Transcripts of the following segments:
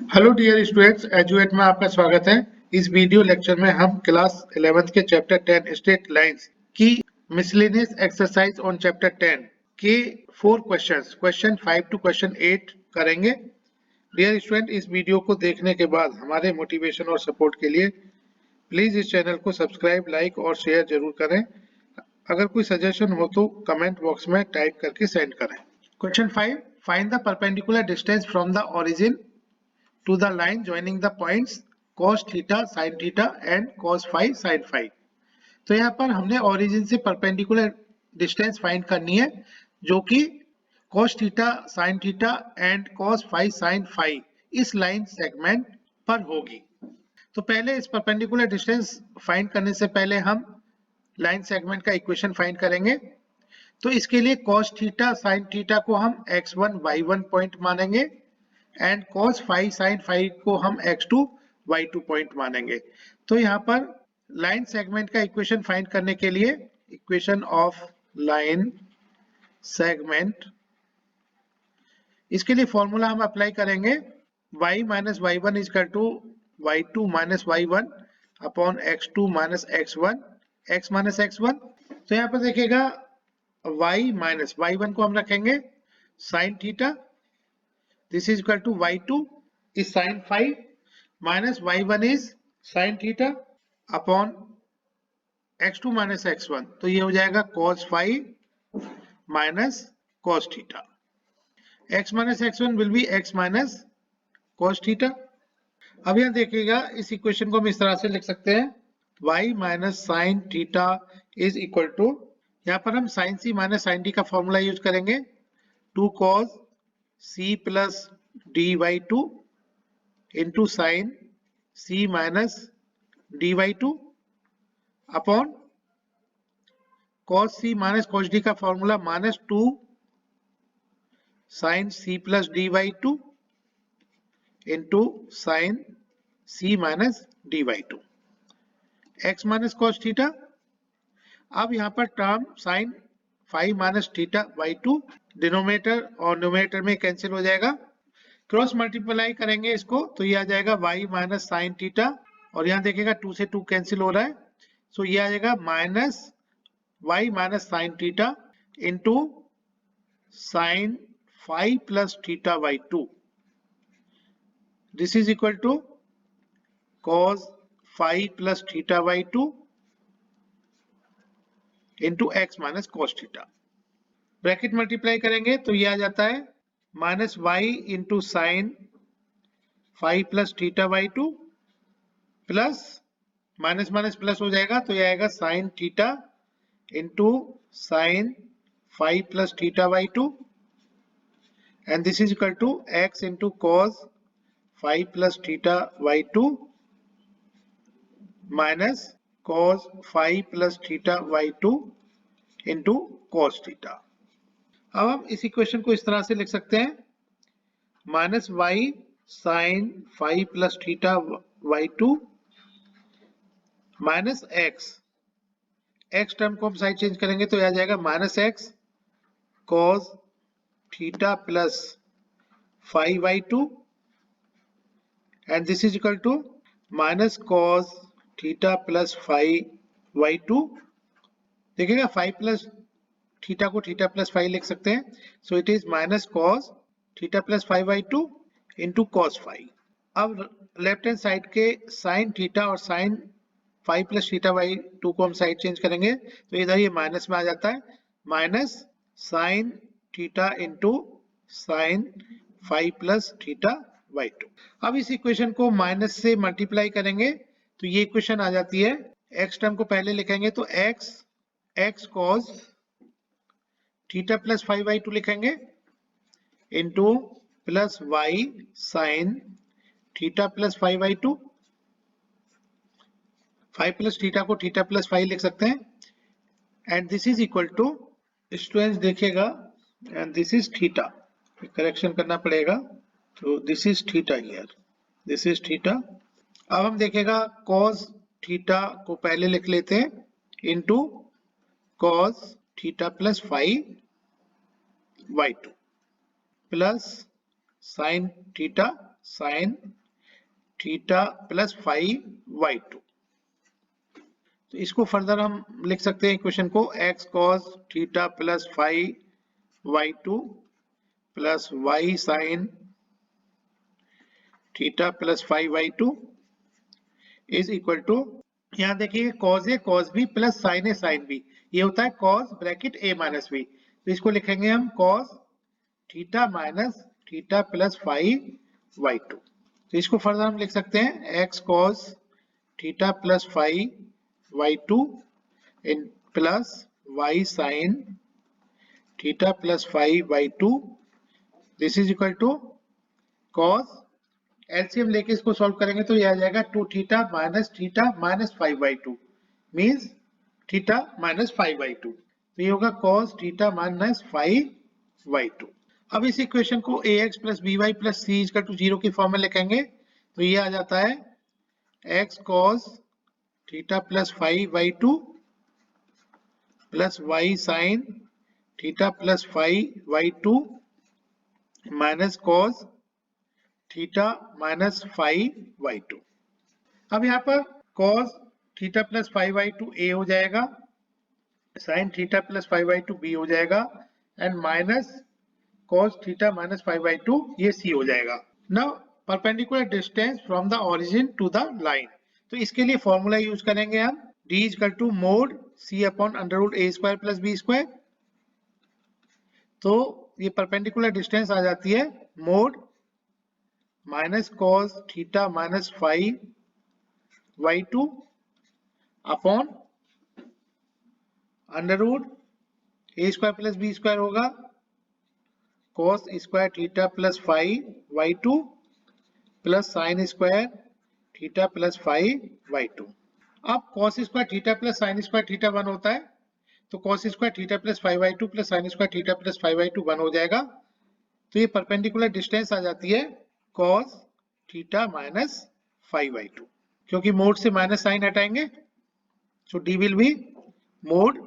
Hello dear students, एजुएट में आपका स्वागत है। इस वीडियो लेक्चर में हम क्लास 11th के चैप्टर 10 स्ट्रेट लाइंस की मिसलेनियस एक्सरसाइज ऑन चैप्टर 10 के 4 क्वेश्चंस, क्वेश्चन 5 टू क्वेश्चन 8 करेंगे। डियर स्टूडेंट, इस वीडियो को देखने के बाद हमारे मोटिवेशन और सपोर्ट के लिए प्लीज इस चैनल को सब्सक्राइब, लाइक और शेयर जरूर करें। अगर कोई सजेशन हो तो कमेंट बॉक्स में टाइप करके सेंड करें। Question 5, find the perpendicular distance from the origin to the line joining the points cos theta sin theta and cos phi sin phi। तो यहाँ पर हमने ओरिजिन से परपेंडिकुलर डिस्टेंस फाइंड करनी है जो कि cos theta sin theta and cos phi sin phi इस लाइन सेगमेंट पर होगी। तो पहले इस परपेंडिकुलर डिस्टेंस फाइंड करने से पहले हम लाइन सेगमेंट का इक्वेशन फाइंड करेंगे। तो इसके लिए cos थीटा sin थीटा को हम x1 y1 पॉइंट मानेंगे and cos phi sin phi को हम x2 y2 पॉइंट मानेंगे। तो यहाँ पर लाइन सेगमेंट का इक्वेशन फाइंड करने के लिए इक्वेशन ऑफ लाइन सेगमेंट, इसके लिए फॉर्मूला हम अप्लाई करेंगे y minus y one is equal to y two minus y one upon x2 minus x1 x minus x1। तो यहाँ पर देखिएगा y माइनस वाई वन को हम रखेंगे sin theta, this is equal to y2 is sin phi minus y1 is sin theta upon x2 minus x1। तो ये हो जाएगा cos phi minus cos theta। x minus x1 will be x minus cos theta। अब यहाँ देखिएगा इस equation को हम इस तरह से लिख सकते हैं y minus sin theta is equal to, यहाँ पर हम sin c minus sin d का फॉर्मूला यूज करेंगे 2 cos c plus dy 2 into sin c minus dy 2 upon cos c minus cos d का formula minus 2 sin c plus dy 2 into sin c minus dy 2 x minus cos theta. अब यहाँ पर term sin phi minus theta by 2 denominator और numerator में cancel हो जाएगा, cross multiply करेंगे इसको तो ये आ जाएगा y माइनस साइन थीटा और यहाँ देखिएगा 2 से 2 कैंसिल हो रहा है, सो ये आ जाएगा minus y minus sine theta into sine phi plus theta by 2, this is equal to cos phi plus theta by 2 into x minus cos theta. Bracket multiply करेंगे तो ये आ जाता है minus y into sine five plus theta by 2 plus minus minus plus हो जाएगा तो ये आएगा sine theta into sine five plus theta by 2 and this is equal to x into cos five plus theta by 2 minus cos five plus theta by 2 into cos theta. अब हम इस equation को इस तरह से लिख सकते हैं minus y sine five plus theta by 2 minus x term को हम साइड चेंज करेंगे तो आ जाएगा minus x cos theta plus five by 2 and this is equal to minus cos theta plus five by 2। देखिएगा फाइव प्लस थीटा को theta plus five लिख सकते हैं, so it is minus cos theta plus five by 2 into cos five. अब left hand side के sine theta और sine five plus theta by 2 को हम साइड चेंज करेंगे तो इधर ये माइनस में आ जाता है, minus sine theta into sine five plus theta by 2। अब इस इक्वेशन को माइनस से मल्टीप्लाई करेंगे तो ये इक्वेशन आ जाती है, एक्स टर्म को पहले लिखेंगे तो x cos theta plus five by 2 लिखेंगे into plus y sine theta plus five by 2, five plus theta को थीटा प्लस फाइव लिख सकते हैं and this is equal to, students देखिएगा and this is theta, correction करना पड़ेगा तो this is theta here, this is theta. अब हम देखिएगा cos थीटा को पहले लिख लेते हैं into cos theta plus five by 2 plus sine theta sine theta plus 5y2। तो इसको फर्दर हम लिख सकते हैं इक्वेशन को x cos theta plus 5y2 plus y sine theta plus 5y2 is equal to, यहाँ देखिए cos a cos b plus sin a sin b, ये होता है cos bracket a minus b। तो इसको लिखेंगे हम cos theta minus theta plus 5y2। तो इसको फर्दर हम लिख सकते हैं x cos theta plus 5y2 in plus y sin theta plus 5y2, this is equal to cos, LCM लेके इसको सॉल्व करेंगे तो ये आ जाएगा 2 theta minus 5y2 means theta minus 5y2। तो ये होगा cos थीटा माइनस 5y2। अब इस इक्वेशन को ax plus by plus c equal to 0 की फॉर्म में लिखेंगे तो ये आ जाता है x cos theta plus 5y2 plus y sin theta plus 5y2 minus cos theta minus 5y2। अब यहाँ पर cos theta plus 5y2 a हो जाएगा, sin theta plus 5y2 b हो जाएगा and minus cos theta minus 5y2 ये c हो जाएगा। Now perpendicular distance from the origin to the line, तो इसके लिए फॉर्मूला यूज करेंगे हम d equal to mod c upon under root a square plus b square. तो ये परपेंडिकुलर डिस्टेंस आ जाती है mod minus cos theta minus 5y2 upon under root a square plus b square होगा cos square theta plus 5y2 plus sine square theta plus 5y2। अब cos square theta plus sine square theta 1 होता है, तो cos square theta plus 5y2 plus sine square theta plus 5y2 1 हो जाएगा। तो ये perpendicular distance आ जाती है cos थीटा माइनस 5y2, क्योंकि मोड से माइनस साइन हटाएंगे सो d will be mode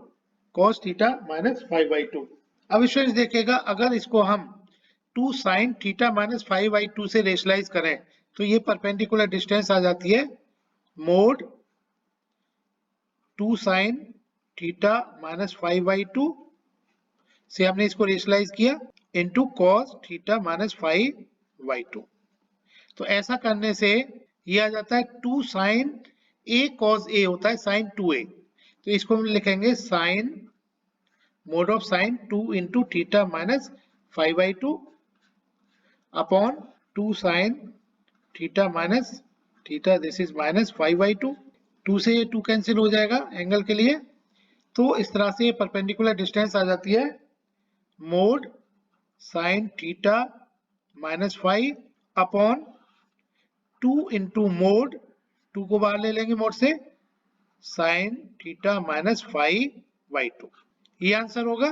cos theta minus 5y2। अब स्टूडेंट्स देखिएगा अगर इसको हम 2 sin थीटा माइनस 5y2 से रेशनलाइज करें तो ये परपेंडिकुलर डिस्टेंस आ जाती है mode 2 sin theta minus 5y2 से हमने इसको रेशनलाइज किया into cos theta minus 5y2। तो ऐसा करने से ये आ जाता है 2 sin a cos a होता है sin 2a, तो इसको हम लिखेंगे sin mode of sin 2 into theta minus 5y2 upon 2 sin theta minus theta, this is minus 5y2। 2 से ये 2 कैंसिल हो जाएगा एंगल के लिए, तो इस तरह से परपेंडिकुलर डिस्टेंस आ जाती है mode sin theta minus 5 upon 2 into mode 2 को बाहर ले लेंगे मोड से sin थीटा माइनस 5y2। ये आंसर होगा।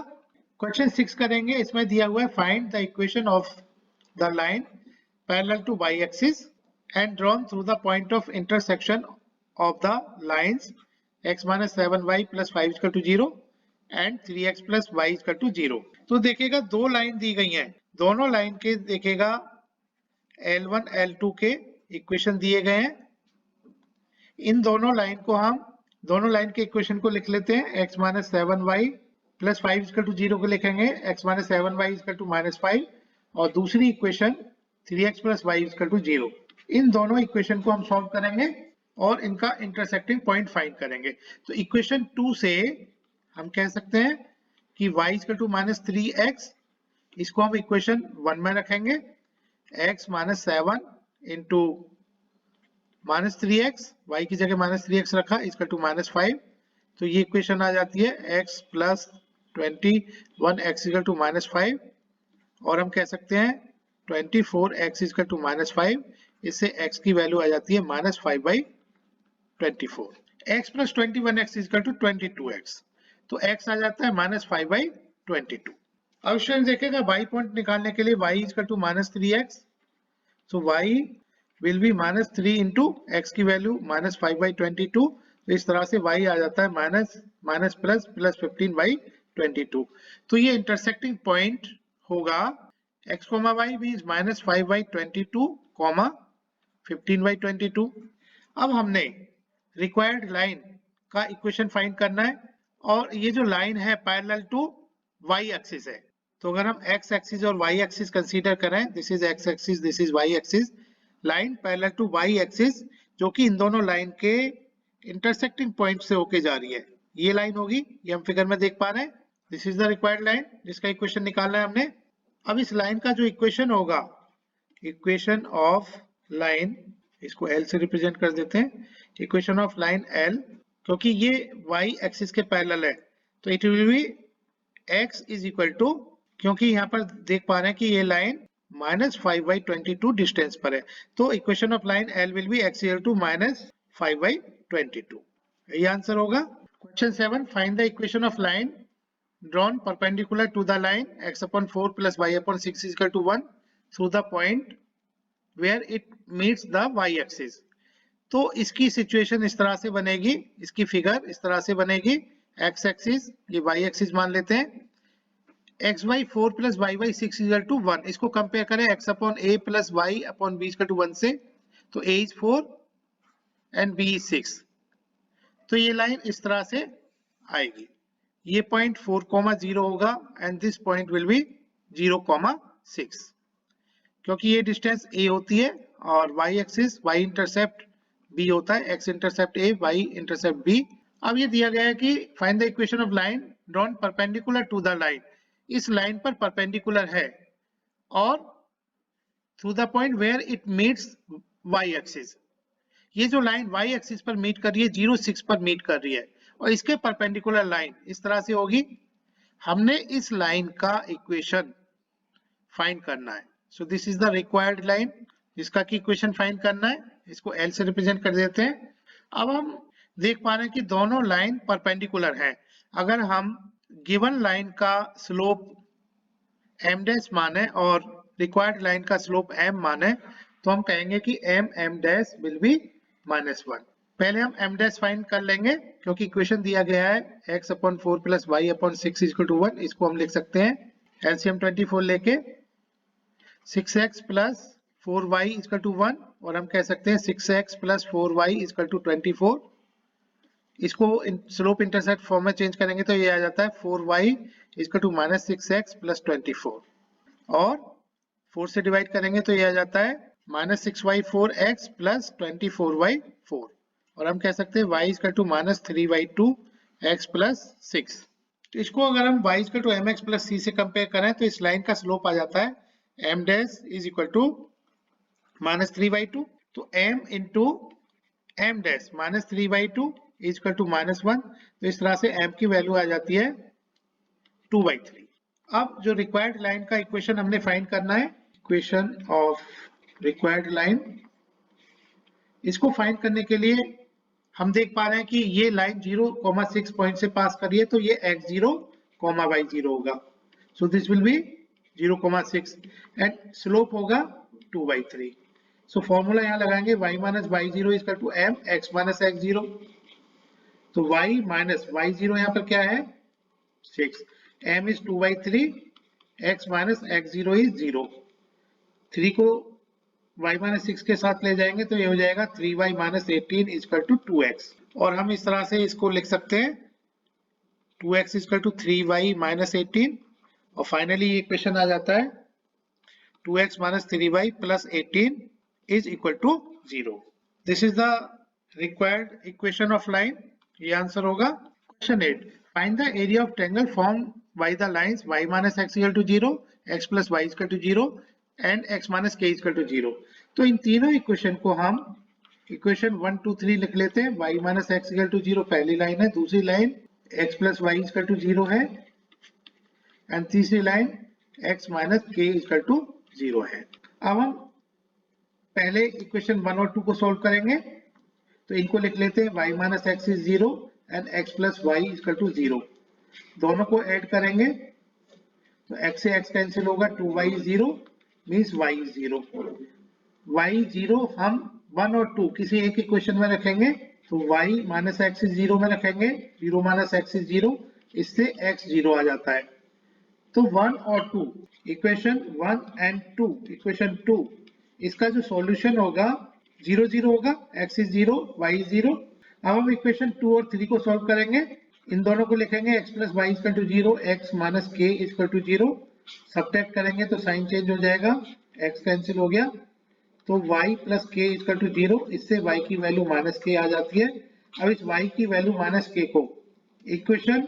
क्वेश्चन 6 करेंगे, इसमें दिया हुआ है find the equation of the line parallel to y axis and drawn through the point of intersection of the lines x minus 7y plus 5 equal to 0 and 3x plus y equal to 0। तो देखिएगा दो line दी गई हैं, दोनों line के देखिएगा L1 L2 के equation दिए गए हैं। इन दोनों लाइन के इक्वेशन को लिख लेते हैं x minus 7y plus 5 equal to 0 को लिखेंगे x minus 7y equal to minus 5 और दूसरी equation 3x plus y equal to 0। इन दोनों इक्वेशन को हम सॉल्व करेंगे और इनका इंटरसेक्टिंग पॉइंट फाइंड करेंगे। तो इक्वेशन 2 से हम कह सकते हैं कि y equal to minus 3x, इसको हम इक्वेशन 1 में रखेंगे x minus 7 into minus 3x, y की जगह माइनस 3x रखा इक्वल टू माइनस 5। तो ये इक्वेशन आ जाती है x plus 21x equal to minus 5 और हम कह सकते हैं 24x इक्वल टू माइनस 5, इससे x की वैल्यू आ जाती है minus 5/24। x plus 21x equal to 22x, तो x आ जाता है माइनस 5/22। अब स्टूडेंट देखिएगा y पॉइंट निकालने के लिए y equal to minus 3x, so y will be minus 3 into x की वैल्यू माइनस 5/22, तो इस तरह से y आ जाता है माइनस प्लस 15/22। तो ये इंटरसेक्टिंग पॉइंट होगा x, y means minus 5/22, comma 15/22। अब हमने रिक्वायर्ड लाइन का इक्वेशन फाइंड करना है और ये जो लाइन है पैरेलल टू वाई एक्सिस है। तो अगर हम एक्स एक्सिस और वाई एक्सिस कंसीडर करें, this is x axis, this is y axis, line parallel to y axis जो कि इन दोनों लाइन के इंटरसेक्टिंग पॉइंट से होके जा रही है, ये लाइन होगी। ये हम फिगर में देख पा रहे हैं। This is the required line जिसका इक्वेशन निकालना है हमने। अब इस लाइन का जो इक्वेशन होगा, इक्वेशन ऑफ लाइन, इसको L से रिप्रेजेंट कर देते हैं, इक्वेशन ऑफ लाइन L, क्योंकि ये y एक्सिस के पैरेलल है तो it will be x is equal to, क्योंकि यहाँ पर देख पा रहे हैं कि ये लाइन -5/22 डिस्टेंस पर है, तो equation of line L will be x equal to -5/22। ये आंसर होगा। Question 7, find the equation of line drawn perpendicular to the line x/4 plus y/6 is equal to 1 through the point where it meets the y-axis। तो इसकी situation इस तरह से बनेगी, इसकी figure इस तरह से बनेगी। x एक्सिस, ये y एक्सिस मान लेते हैं, x/4 plus y/6 is equal to 1। इसको कंपेयर करें x/a plus y/b is equal to 1 से, तो a is 4 and b is 6। तो ये लाइन इस तरह से आएगी। ये पॉइंट 4,0 होगा and this point will be 0,6, क्योंकि ये डिस्टेंस a होती है और y axis, y intercept b होता है, x intercept a, y intercept b। अब ये दिया गया है कि find the equation of line drawn perpendicular to the line, इस लाइन पर परपेंडिकुलर है और through the point where it meets y axis. ये जो लाइन y एक्सिस पर मीट कर रही है, 0,6 पर मीट कर रही है और इसके परपेंडिकुलर लाइन इस तरह से होगी। हमने इस लाइन का इक्वेशन फाइंड करना है। So this is the required line जिसका की इक्वेशन फाइंड करना है। इसको L से रिप्रेजेंट कर देते हैं। अब हम देख पा रहे हैं कि दोनों लाइन परपेंडिकुलर हैं। अगर हम गिवन लाइन का स्लोप m डैश माने और रिक्वायर्ड लाइन का स्लोप m माने तो हम कहेंगे कि m डैश विल बी -1। पहले हम m डैश फाइंड कर लेंगे क्योंकि इक्वेशन दिया गया है x/4 plus y/6 is equal to 1। इसको हम लिख सकते हैं LCM 24 लेके 6x plus 4y is equal to 1 और हम कह सकते हैं 6x plus 4y is equal to 24। इसको स्लोप इंटरसेप्ट फॉर्म में चेंज करेंगे तो ये आ जाता है 4y is equal to -6x plus 24 और 4 से डिवाइड करेंगे तो ये आ जाता है -6y4x plus 24y4 और हम कह सकते हैं y is equal to -3y2x plus 6। तो इसको अगर हम y is equal to mx plus c से कंपेयर करें तो इस लाइन का स्लोप आ जाता है m dash is equal to -3y2। तो m into m dash -3y2 is equal to -1। तो इस तरह से m की वैल्यू आ जाती है 2/3। अब जो रिक्वायर्ड लाइन का इक्वेशन हमने फाइंड करना है, इक्वेशन ऑफ रिक्वायर्ड लाइन, इसको फाइंड करने के लिए हम देख पा रहे हैं कि ये लाइन 0,6 पॉइंट से पास कर रही है तो ये x0, y0 होगा। So this will be 0,6 and slope होगा 2/3। सो फॉर्मूला यहाँ लगाएंगे y minus y0 is equal to m x minus x0। तो y माइनस y0 यहाँ पर क्या है 6, m is 2/3, x minus x0 is 0। 3 को y माइनस 6 के साथ ले जाएंगे तो ये हो जाएगा 3y minus 18 is equal to 2x और हम इस तरह से इसको लिख सकते हैं 2x is equal to 3y minus 18 और फाइनली ये इक्वेशन आ जाता है 2x minus 3y plus 18 is equal to 0। This is the required equation of line, ये आंसर होगा। Question 8, find the area of triangle form by the lines y minus x equal to 0, x plus y equal to 0 and x minus k equal to 0। तो इन तीनों equation को हम equation 1 2 3 लिख लेते हैं। y minus x equal to 0 पहली line है, दूसरी line x plus y equal to 0 है एंड तीसरी line x minus k equal to 0 है। अब हम पहले इक्वेशन 1 और 2 को सॉल्व करेंगे तो इनको लिख लेते हैं y minus x is 0 and x plus y equal to 0। दोनों को ऐड करेंगे तो x से x कैंसिल होगा, 2y is 0 means y is 0। y 0 हम 1 और 2 किसी एक इक्वेशन में रखेंगे तो y माइनस x इज 0 में रखेंगे, 0 माइनस x इज 0, इससे x 0 आ जाता है। तो 1 और 2 इक्वेशन 1 एंड 2 इक्वेशन 2 इसका जो सॉल्यूशन होगा 0 0 होगा, x इज 0 y इज 0। अब हम इक्वेशन 2 और 3 को सॉल्व करेंगे। इन दोनों को लिखेंगे x plus y equal to 0, x minus k equal to 0। Subtract करेंगे तो साइन चेंज हो जाएगा, x कैंसिल हो गया, तो y प्लस के इक्वल टू 0। इससे y की वैल्यू माइनस के आ जाती है। अब इस y की वैल्यू माइनस के को इक्वेशन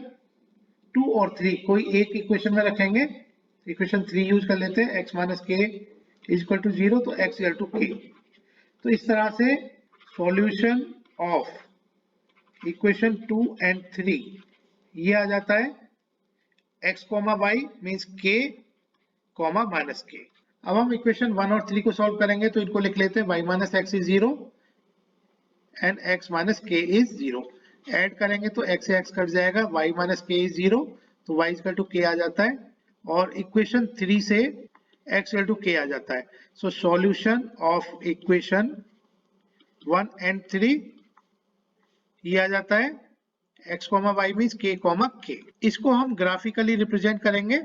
2 और 3 कोई एक इक्वेशन में रखेंगे। इक्वेशन 3 यूज कर लेते हैं, x minus k equal to 0, तो x इक्वल टू के। तो इस तरह से सॉल्यूशन ऑफ इक्वेशन 2 एंड 3 ये आ जाता है x comma y means k comma minus के। अब हम इक्वेशन 1 और 3 को सॉल्व करेंगे तो इनको लिख लेते हैं y minus x is 0 and x minus के इज 0। ऐड करेंगे तो x से x कट जाएगा, y माइनस के इज 0, तो y इक्वल टू के आ जाता है। और इक्वेशन 3 से x इक्वल टू के आ जाता है। So solution of equation 1 and 3 ये आ जाता है x comma y means k comma k. इसको हम ग्राफिकली रिप्रेजेंट करेंगे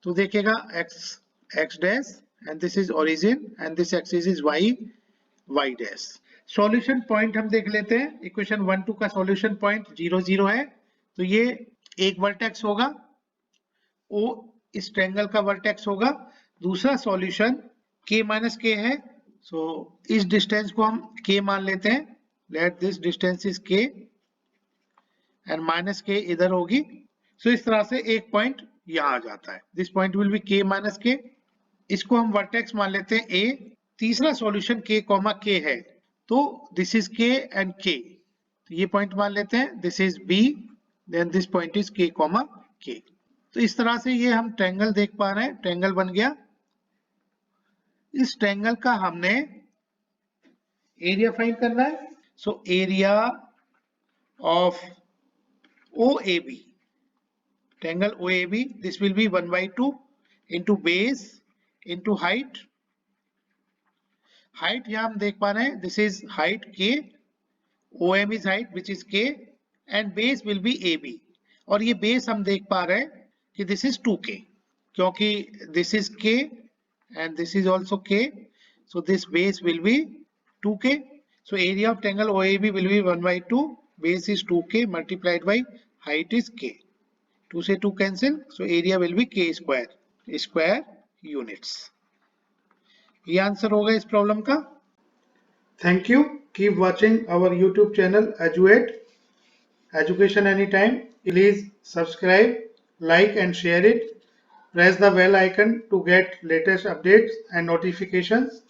तो देखेगा x dash and this is origin and this axis is y dash. Solution point हम देख लेते हैं। इक्वेशन 1 2 का सॉल्यूशन पॉइंट 0 0 है, तो ये एक वर्टेक्स होगा, o इस ट्रायंगल का वर्टेक्स होगा। दूसरा सॉल्यूशन k माइनस के है, सो इस डिस्टेंस को हम k मान लेते हैं। Let this distance is k and minus के इधर होगी। सो इस तरह से एक पॉइंट यहां आ जाता है, this point will B k minus के। इसको हम वर्टेक्स मान लेते हैं a। तीसरा सॉल्यूशन k कॉमा k है, तो this is k and k, तो ये पॉइंट मान लेते हैं, this is b, then this point is k comma k। तो इस तरह से ये हम ट्रायंगल देख पा रहे हैं, ट्रायंगल बन गया। इस ट्रायंगल का हमने एरिया फाइंड करना है। So area of OAB, triangle OAB, this will be 1 by 2 into base into height। height यहाँ हम देख पा रहे हैं, this is height k, OM is height which is k and base will be AB। और ये base हम देख पा रहे हैं कि this is 2k, क्योंकि this is k and this is also k, so this base will be 2k। so area of triangle OAB will be 1 by 2, base is 2k multiplied by height is k। 2 से 2 cancel, so area will be k square units। ये answer होगा इस problem का। Thank you, keep watching our YouTube channel Eduate education any time. Please subscribe, like and share it. Press the bell icon to get latest updates and notifications.